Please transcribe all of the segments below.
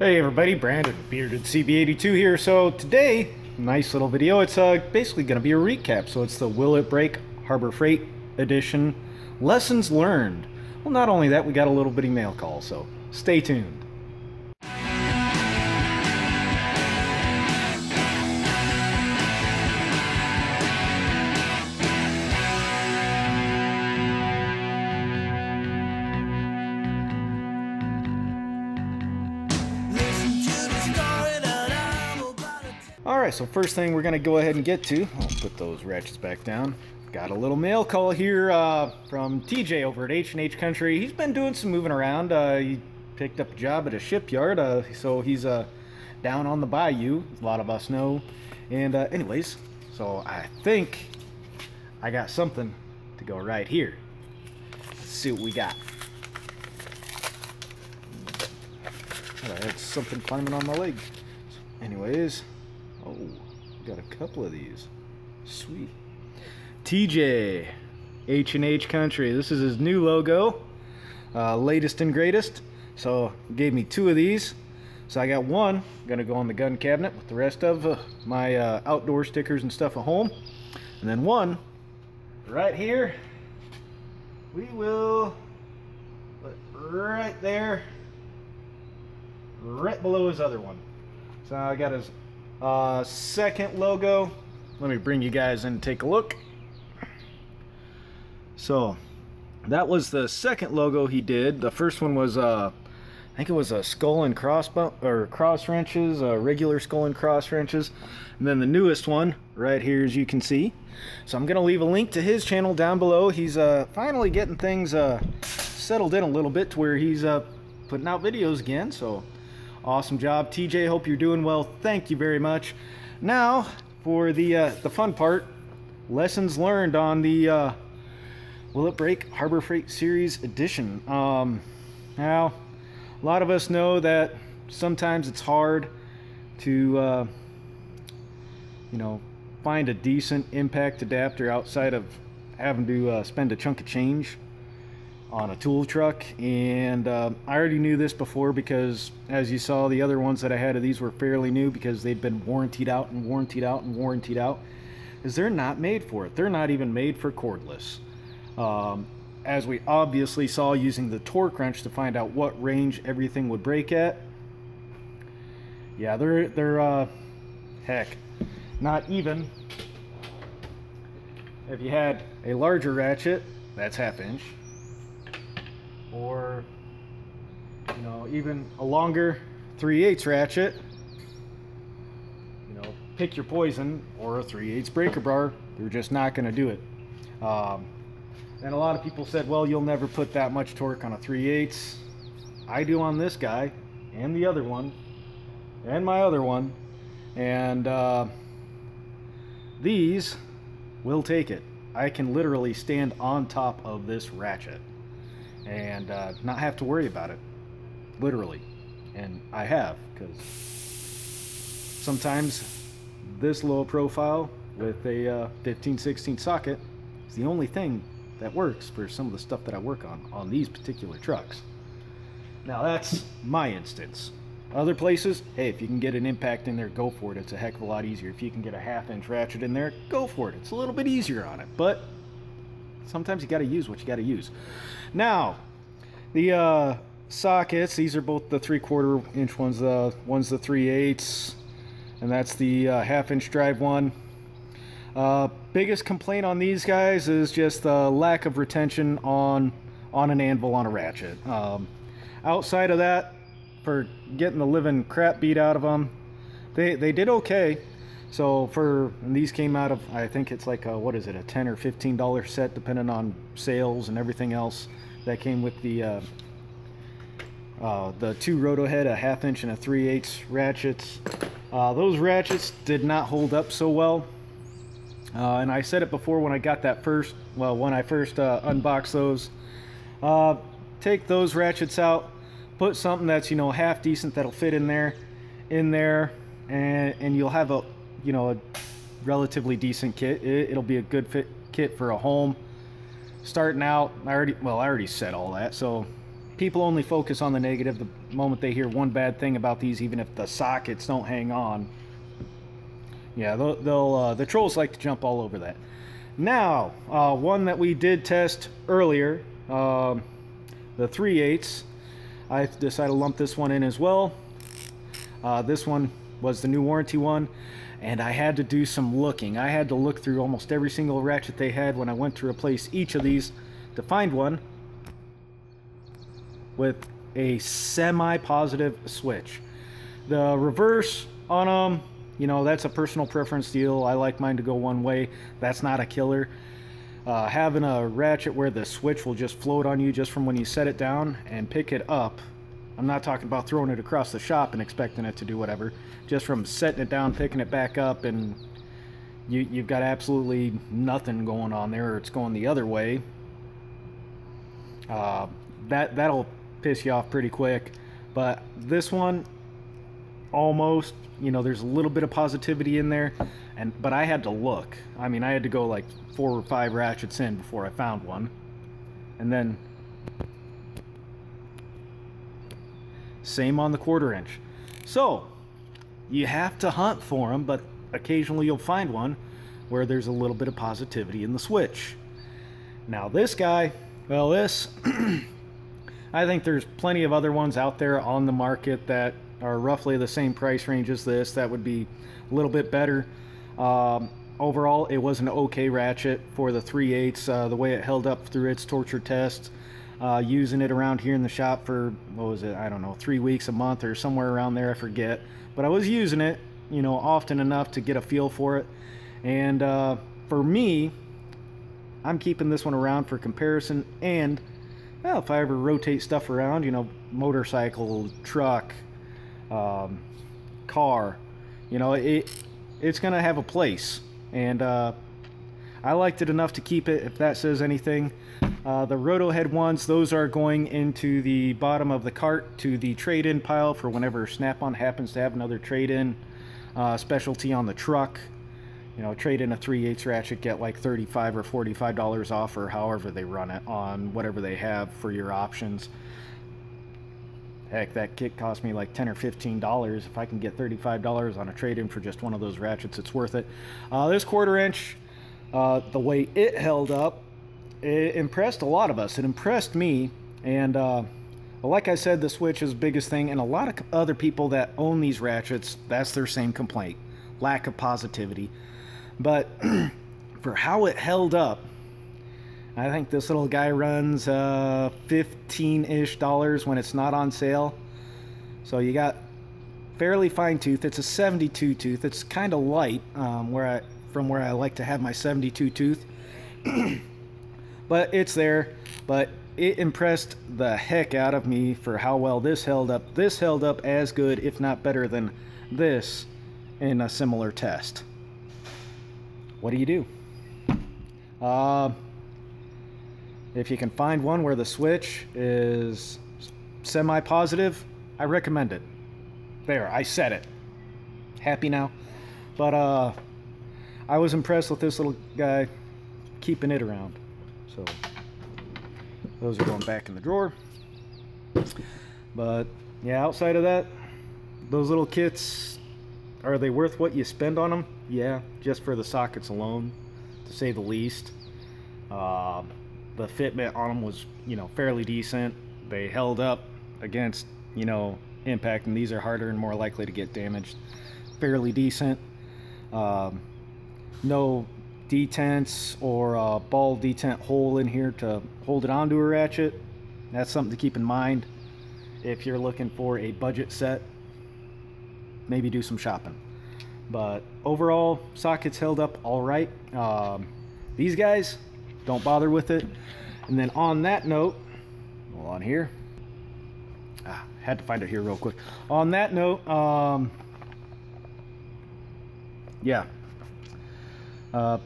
Hey everybody, Brandon, Bearded CB82 here. So today, nice little video. It's basically going to be a recap. So it's the Will It Break Harbor Freight Edition Lessons Learned. Well, not only that, we got a little bitty mail call, so stay tuned. Alright, so first thing we're going to go ahead and get to, I'll put those ratchets back down. Got a little mail call here from TJ over at H&H Country. He's been doing some moving around. He picked up a job at a shipyard, so he's down on the bayou, a lot of us know. And anyways, so I think I got something to go right here. Let's see what we got. I had something climbing on my leg. So anyways, oh, got a couple of these. Sweet. TJ, H&H Country. This is his new logo. Latest and greatest. So, gave me two of these. So I got one. Gonna go on the gun cabinet with the rest of my outdoor stickers and stuff at home. And then one, right here, we will put right there, right below his other one. So I got his second logo. Let me bring you guys in and take a look. So that was the second logo he did. The first one was I think it was a skull and cross wrenches, regular skull and cross wrenches. And then the newest one right here, as you can see. So I'm gonna leave a link to his channel down below. He's finally getting things settled in a little bit to where he's putting out videos again. So awesome job, TJ. Hope you're doing well. Thank you very much. Now for the fun part, lessons learned on the Will It Break Harbor Freight Series Edition. Now, a lot of us know that sometimes it's hard to, you know, find a decent impact adapter outside of having to spend a chunk of change on a tool truck. And I already knew this before because, as you saw, the other ones that I had of these were fairly new because they'd been warrantied out and warrantied out and warrantied out, because they're not made for it. They're not even made for cordless. As we obviously saw using the torque wrench to find out what range everything would break at. Yeah, they're heck, not even if you had a larger ratchet, that's 1/2 inch, or you know, even a longer 3/8 ratchet, you know, pick your poison, or a 3/8 breaker bar, they're just not going to do it. And a lot of people said, well, you'll never put that much torque on a 3/8. I do on this guy, and the other one, and my other one, and these will take it. I can literally stand on top of this ratchet and not have to worry about it, literally. And I have, because sometimes this low profile with a 15/16 socket is the only thing that works for some of the stuff that I work on these particular trucks. Now that's my instance. Other places, hey, if you can get an impact in there, go for it. It's a heck of a lot easier. If you can get a 1/2 inch ratchet in there, go for it. It's a little bit easier on it, but sometimes you got to use what you got to use. Now, the sockets, these are both the 3/4 inch ones. One's the 3/8, and that's the 1/2 inch drive one. Biggest complaint on these guys is just the lack of retention on an anvil on a ratchet. Outside of that, for getting the living crap beat out of them, they did okay. So and these came out of, I think it's like what is it, a $10 or $15 set, depending on sales and everything else that came with the two roto head, a 1/2 inch and a 3/8 ratchets. Those ratchets did not hold up so well. And I said it before when I got that when I first unboxed those. Take those ratchets out, put something that's, you know, half decent that'll fit in there, and you'll have a, you know, a relatively decent kit. It'll be a good kit for a home. Starting out, I already said all that. So people only focus on the negative the moment they hear one bad thing about these, even if the sockets don't hang on. Yeah, the trolls like to jump all over that. Now, one that we did test earlier, the 3/8. I decided to lump this one in as well. This one was the new warranty one, and I had to do some looking. I had to look through almost every single ratchet they had when I went to replace each of these to find one with a semi-positive switch. The reverse on them, you know, that's a personal preference deal. I like mine to go one way. That's not a killer. Having a ratchet where the switch will just float on you just from when you set it down and pick it up. I'm not talking about throwing it across the shop and expecting it to do whatever. Just from setting it down, picking it back up, and you've got absolutely nothing going on there, or it's going the other way. That'll piss you off pretty quick. But this one, almost, you know, there's a little bit of positivity in there, but I had to look. I mean, I had to go like 4 or 5 ratchets in before I found one. And then same on the 1/4 inch. So you have to hunt for them, but occasionally you'll find one where there's a little bit of positivity in the switch. Now this guy, well, this I think there's plenty of other ones out there on the market that are roughly the same price range as this that would be a little bit better. Overall, it was an okay ratchet for the 3/8. The way it held up through its torture test, using it around here in the shop for, what was it, I don't know, 3 weeks, a month, or somewhere around there, I forget. But I was using it, you know, often enough to get a feel for it. And for me, I'm keeping this one around for comparison. And well, if I ever rotate stuff around, you know, motorcycle, truck, car, you know, it's gonna have a place. And I liked it enough to keep it, if that says anything. The Rotohead ones, those are going into the bottom of the cart to the trade-in pile for whenever Snap-on happens to have another trade-in specialty on the truck. You know, trade in a 3/8 ratchet, get like $35 or $45 off, or however they run it on whatever they have for your options. Heck, that kit cost me like $10 or $15. If I can get $35 on a trade-in for just one of those ratchets, it's worth it. This 1/4 inch, the way it held up, it impressed a lot of us. It impressed me. And well, like I said, the switch is the biggest thing, and a lot of other people that own these ratchets, that's their same complaint: lack of positivity. But for how it held up, I think this little guy runs $15-ish when it's not on sale. So you got fairly fine tooth. It's a 72 tooth. It's kind of light, from where I like to have my 72 tooth. But it's there. But it impressed the heck out of me for how well this held up. This held up as good, if not better, than this in a similar test. What do you do? If you can find one where the switch is semi-positive, I recommend it. There, I said it. Happy now? But I was impressed with this little guy, keeping it around. So those are going back in the drawer. But yeah, outside of that, those little kits, are they worth what you spend on them? Yeah, just for the sockets alone, to say the least. The fitment on them was, you know, fairly decent. They held up against, you know, impact, and these are harder and more likely to get damaged. Fairly decent. No detents or ball detent hole in here to hold it onto a ratchet. That's something to keep in mind if you're looking for a budget set. Maybe do some shopping. But overall, sockets held up all right. These guys, don't bother with it. And then on that note, hold on here. Had to find it here real quick. On that note, yeah,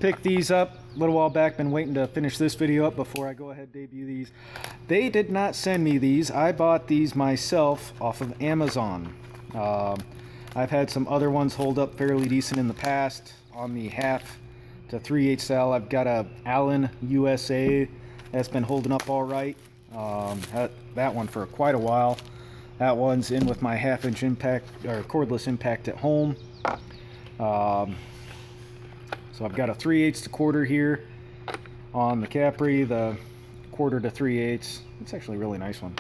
picked these up a little while back. Been waiting to finish this video up before I go ahead and debut these. They did not send me these. I bought these myself off of Amazon. I've had some other ones hold up fairly decent in the past on the 1/2 to 3/8 style. I've got a Allen USA that's been holding up all right. That one for quite a while. That one's in with my 1/2-inch impact or cordless impact at home. So I've got a 3/8 to quarter here on the Capri, the 1/4 to 3/8. It's actually a really nice one.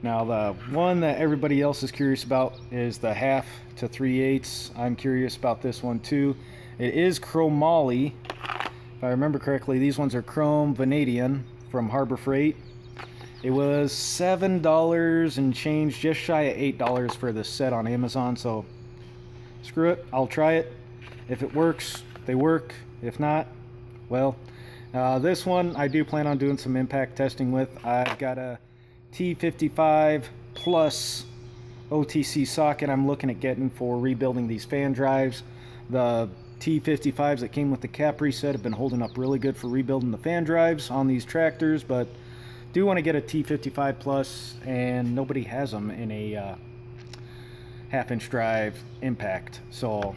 Now the one that everybody else is curious about is the 1/2 to 3/8. I'm curious about this one too. It is chromoly. If I remember correctly, these ones are chrome vanadium from Harbor Freight. It was $7 and change, just shy of $8 for this set on Amazon. So screw it, I'll try it. If it works, they work. If not, well, this one I do plan on doing some impact testing with. I've got a T55 plus OTC socket I'm looking at getting for rebuilding these fan drives. The T55s that came with the Capri set have been holding up really good for rebuilding the fan drives on these tractors, but do want to get a T55 plus, and nobody has them in a 1/2-inch drive impact. So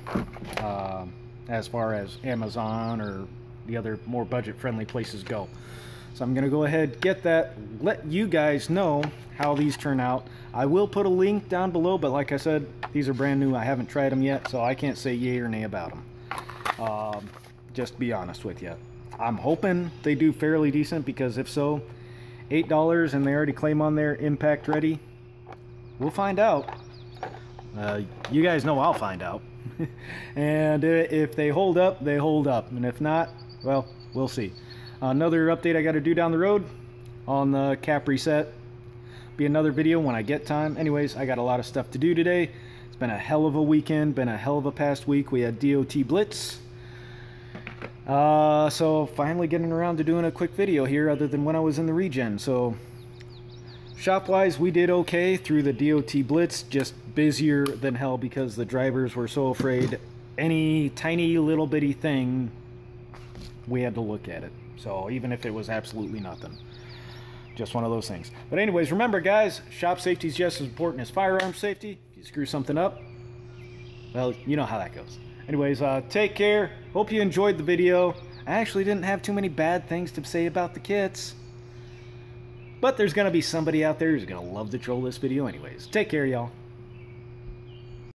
as far as Amazon or the other more budget friendly places go, so I'm gonna go ahead, get that, let you guys know how these turn out. I will put a link down below, but like I said, these are brand new. I haven't tried them yet, so I can't say yay or nay about them. Just to be honest with you, I'm hoping they do fairly decent, because if so, $8 and they already claim on their impact ready, we'll find out. You guys know I'll find out. And if they hold up, they hold up, and if not, well, we'll see. Another update I got to do down the road on the Capri set. Be another video when I get time. Anyways, I got a lot of stuff to do today. It's been a hell of a weekend, been a hell of a past week. We had DOT Blitz. So finally getting around to doing a quick video here, other than when I was in the regen. So shop wise, we did okay through the DOT Blitz, just busier than hell because the drivers were so afraid any tiny little bitty thing, we had to look at it. So even if it was absolutely nothing, just one of those things. But anyways, remember guys, shop safety is just as important as firearm safety. If you screw something up, well, you know how that goes. Anyways, take care. Hope you enjoyed the video. I actually didn't have too many bad things to say about the kits, but there's gonna be somebody out there who's gonna love to troll this video anyways. Take care, y'all.